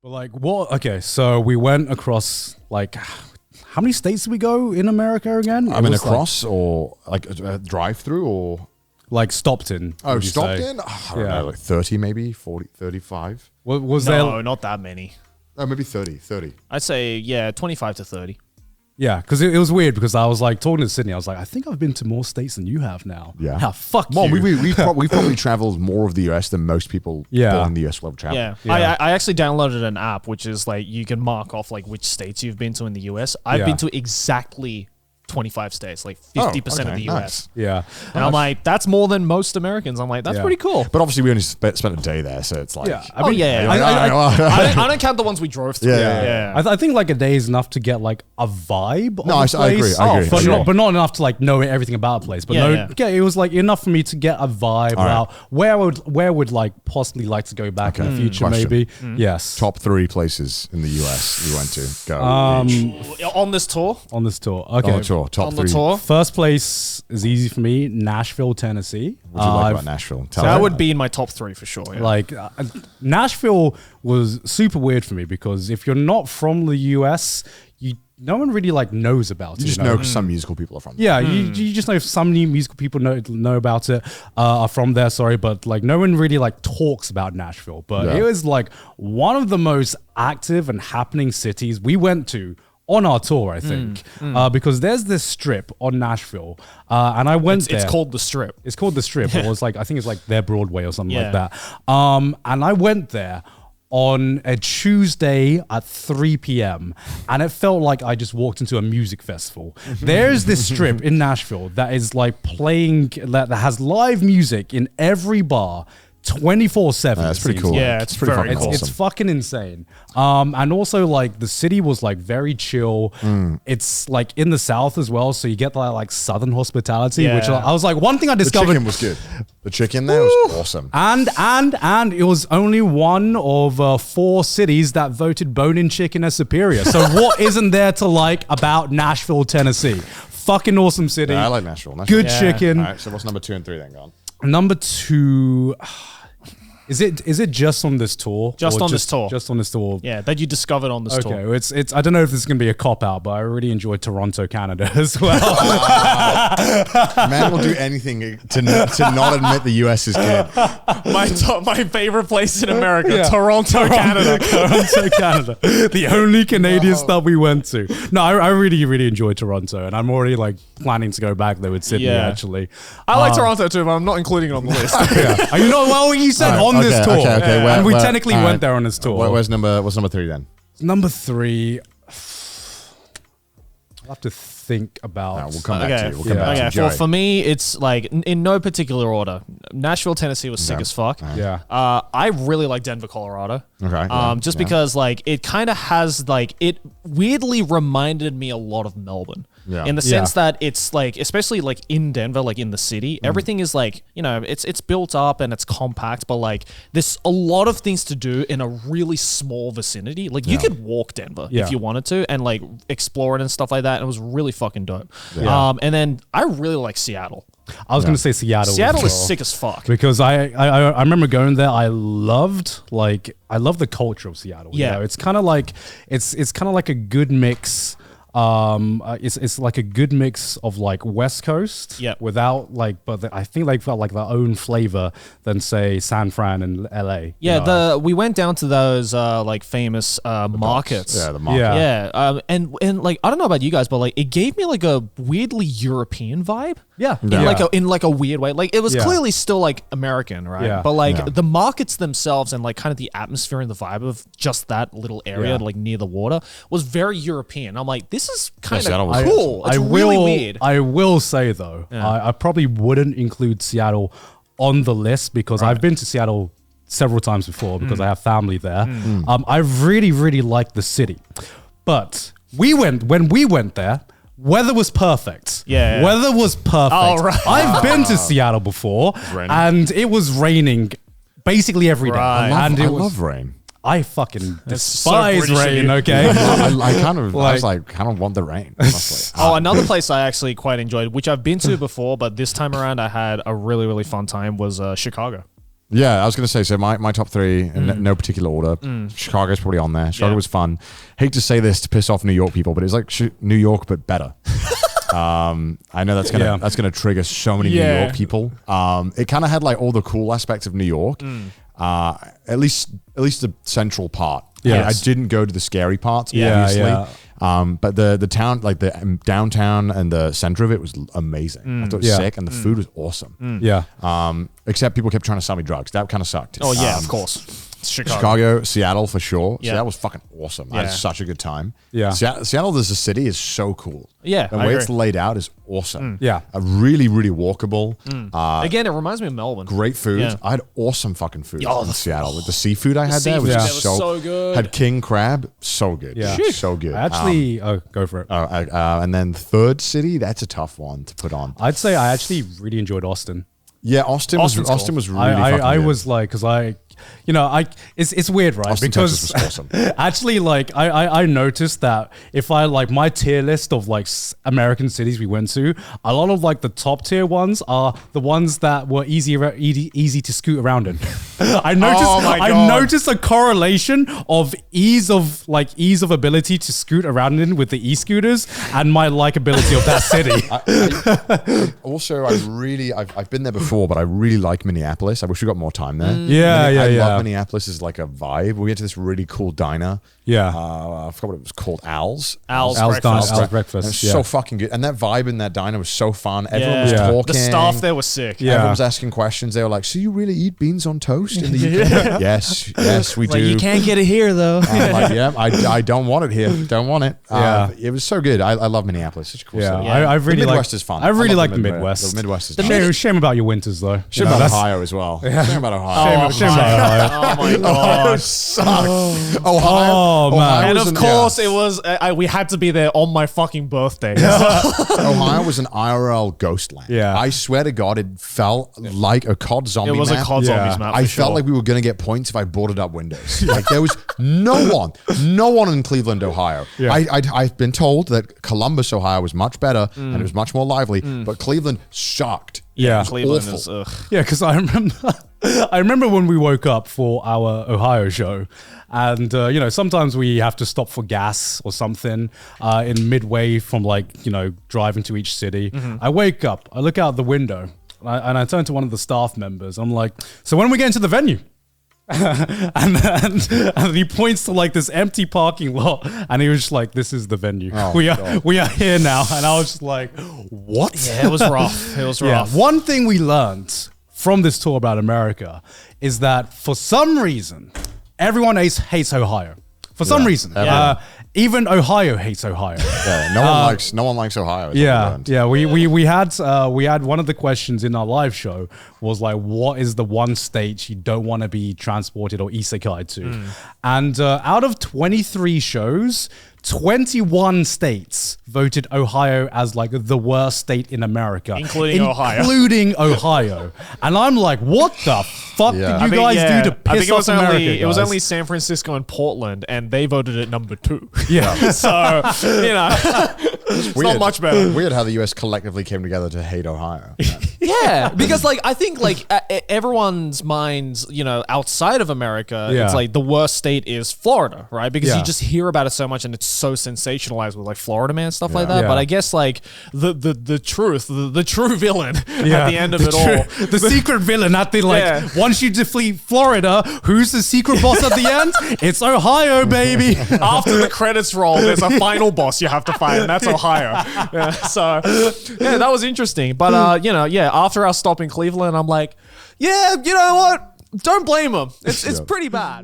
But like, what? Okay, so we went across like, how many states did we go in America again? I mean, across or like a drive through or like stopped in. oh, stopped in. I don't know, like 30, maybe 40, 35. Was No, there? not that many. Oh, maybe 30. I'd say, yeah, 25 to 30. Yeah, because it was weird because I was like talking to Sydney. I was like, I think I've been to more states than you have now. Yeah. Ah, fuck Well, you. we probably traveled more of the US than most people born in the US will travel. Yeah. Yeah. I actually downloaded an app which is like you can mark off like which states you've been to in the US. I've been to exactly 25 states, like 50% of the US. Yeah. And I'm like, that's more than most Americans. I'm like, that's pretty cool. But obviously, we only spent a day there, so it's like, Yeah. I don't count the ones we drove through. Yeah. I think like a day is enough to get like a vibe. No, of the I agree. place. I agree. But, Sure. not enough to like know everything about a place. But it was like enough for me to get a vibe about where I would like possibly like to go back in the future. Question. Maybe. Yes. top 3 places in the US you went to. Go. On this tour? On this tour. Okay. On the tour. Top On 3. the tour? First place is easy for me. Nashville, Tennessee. What do you like about Nashville? Tell That me. would be in my top 3 for sure. Yeah. Like Nashville was super weird for me because if you're not from the US, no one really like knows about it. You just know some musical people are from there. Yeah, you just know some new musical people know about it, are from there, sorry, but like no one really like talks about Nashville. But it was like one of the most active and happening cities we went to on our tour, I think, because there's this strip on Nashville, and I went there. It's called The Strip. It's called The Strip. It was like, I think it's like their Broadway or something like Yeah. that. And I went there on a Tuesday at 3 p.m. and it felt like I just walked into a music festival. There's this strip in Nashville that is like playing, that has live music in every bar 24/7. That's pretty cool. Yeah, it's pretty very fucking cool. It's awesome. fucking insane. And also like the city was like very chill. It's like in the South as well. So you get that like Southern hospitality, which Yeah. I was like, one thing I The discovered. chicken was good. The chicken there was awesome. And it was only one of 4 cities that voted bone-in chicken as superior. So what isn't there to like about Nashville, Tennessee? Fucking awesome city. Yeah, I like Nashville. Good Yeah. chicken. All right, so what's number 2 and 3 then, gone? Number 2, is it just on this tour? Just Or on this tour. Just on this tour. Yeah, that you discovered on this tour. Okay, it's I don't know if this is gonna be a cop out, but I really enjoyed Toronto, Canada as well. Man will do anything to not admit the US is good. My favorite place in America, Yeah. Toronto, Canada. Toronto, Canada. The only Canadian stuff we went to. No, I really, really enjoyed Toronto, and I'm already like planning to go back there with Sydney Yeah. actually. I like Toronto too, but I'm not including it on the list. Yeah. You know, well, you said on this tour. Okay. And we technically went there on this tour. What's number 3 then? Number 3, I'll have to think about. We'll come back to you. We'll come Yeah. back to you. Okay, Joey. for me, it's like in no particular order. Nashville, Tennessee was sick as fuck. Yeah. I really like Denver, Colorado. Okay, Just because like it kind of has like it weirdly reminded me a lot of Melbourne. Yeah. In the sense that it's like, especially like in Denver, like in the city, everything is like, you know, it's built up and it's compact, but like there's a lot of things to do in a really small vicinity. Like you could walk Denver if you wanted to and like explore it and stuff like that. And it was really fucking dope. Yeah. And then I really like Seattle. I was going to say Seattle. Seattle as is well. sick as fuck. Because I remember going there. I loved the culture of Seattle. Yeah. You know? It's kind of like it's kind of like a good mix. It's like a good mix of like West Coast, without like, but I think they felt like their own flavor than say San Fran and LA. Yeah, you know? we went down to those like famous markets. Yeah, the market. Yeah. Yeah, and like I don't know about you guys, but like it gave me like a weirdly European vibe. Yeah. In like a weird way. Like it was Yeah. clearly still like American, right? Yeah. But like Yeah. the markets themselves and like kind of the atmosphere and the vibe of just that little area Yeah. like near the water was very European. I'm like, this is kind Seattle of was cool. It's really weird. I will say though, I probably wouldn't include Seattle on the list because I've been to Seattle several times before because I have family there. I really, really like the city, but when we went there, weather was perfect. Yeah. Weather was perfect. Oh, right. I've been to Seattle before raining? and it was raining basically every day. Right. And I it was, love rain. I fucking so despise British of rain, you. okay? I kind of, I was Like- like, kind of want the rain. Honestly. Oh, another place I actually quite enjoyed, which I've been to before, but this time around I had a really, really fun time, was Chicago. Yeah, I was going to say, so my top three, in no particular order. Chicago's probably on there. Chicago was fun. Hate to say this to piss off New York people, but it's like New York, but better. I know that's gonna trigger so many New York people. It kind of had like all the cool aspects of New York. At least the central part. I didn't go to the scary parts, obviously. But the town, like the downtown and the center of it was amazing. I thought it was sick, and the food was awesome. Except people kept trying to sell me drugs. That kind of sucked. Oh yeah, of course. Chicago, Seattle for sure. Seattle was fucking awesome. I had such a good time. Seattle as a city is so cool. Yeah, the way it's laid out is awesome. Really, really walkable. Again, it reminds me of Melbourne. Great food. I had awesome fucking food in Seattle. With the seafood I had there was just so good. Had king crab, so good. So good. I actually, go for it. And then third city, that's a tough one to put on. I'd say I actually really enjoyed Austin. Yeah, Austin was really fucking good. I was like, because it's weird, right? Austin, because Texas was awesome. Actually, like I noticed that if I like my tier list of like American cities we went to, a lot of like the top tier ones are the ones that were easy to scoot around in. I noticed a correlation of ease of ability to scoot around in with the e-scooters and my likability of that city. Also, I've been there before, but I really like Minneapolis. I wish we got more time there. I love Minneapolis as like a vibe. We went to this really cool diner. I forgot what it was called. Al's Breakfast. It's so fucking good. And that vibe in that diner was so fun. Everyone was talking. The staff there was sick. Everyone was asking questions. They were like, "So you really eat beans on toast in the UK?" Yes, we do. You can't get it here though. I'm like, I don't want it here. Don't want it. It was so good. I love Minneapolis. Such a cool city. I really the Midwest is fun. I really like the Midwest. The Midwest is fun. Shame about your winters though. Shame about Ohio as well. Shame about Ohio. Shame about Ohio. Oh my god. Ohio sucks. Ohio. And of course it was, we had to be there on my fucking birthday. Ohio was an IRL ghost land. I swear to God, it felt like a COD zombie map. It was a COD zombies map. I felt like we were going to get points if I boarded up windows. Like there was no one in Cleveland, Ohio. I've been told that Columbus, Ohio was much better and it was much more lively, but Cleveland sucked. Cleveland is because I remember when we woke up for our Ohio show, and sometimes we have to stop for gas or something in midway from driving to each city. I wake up, I look out the window, and I turn to one of the staff members. I'm like, "So when are we getting to the venue?" and then he points to like this empty parking lot, and he was just like, "This is the venue. We are here now." And I was just like, "What?" Yeah, it was rough. It was rough. One thing we learned from this tour about America is that for some reason, everyone hates Ohio. For some reason, even Ohio hates Ohio. No one likes Ohio. We had one of the questions in our live show was like, what is the one state you don't want to be transported or isekai to? And out of 23 shows, 21 states voted Ohio as like the worst state in America, including Ohio. And I'm like, what the fuck did you guys do to piss off America? It was only San Francisco and Portland, and they voted it number 2. So it's not much better. Weird how the US collectively came together to hate Ohio. Because I think everyone's minds, outside of America, it's like the worst state is Florida, right? Because you just hear about it so much, and it's so sensationalized with like Florida Man stuff like that. But I guess like the true villain at the end of it all, the secret villain at the once you defeat Florida, who's the secret boss at the end? It's Ohio, baby. After the credits roll, there's a final boss you have to fight, and that's Ohio. So that was interesting. But after our stop in Cleveland, I'm like, you know what? Don't blame them. It's pretty bad.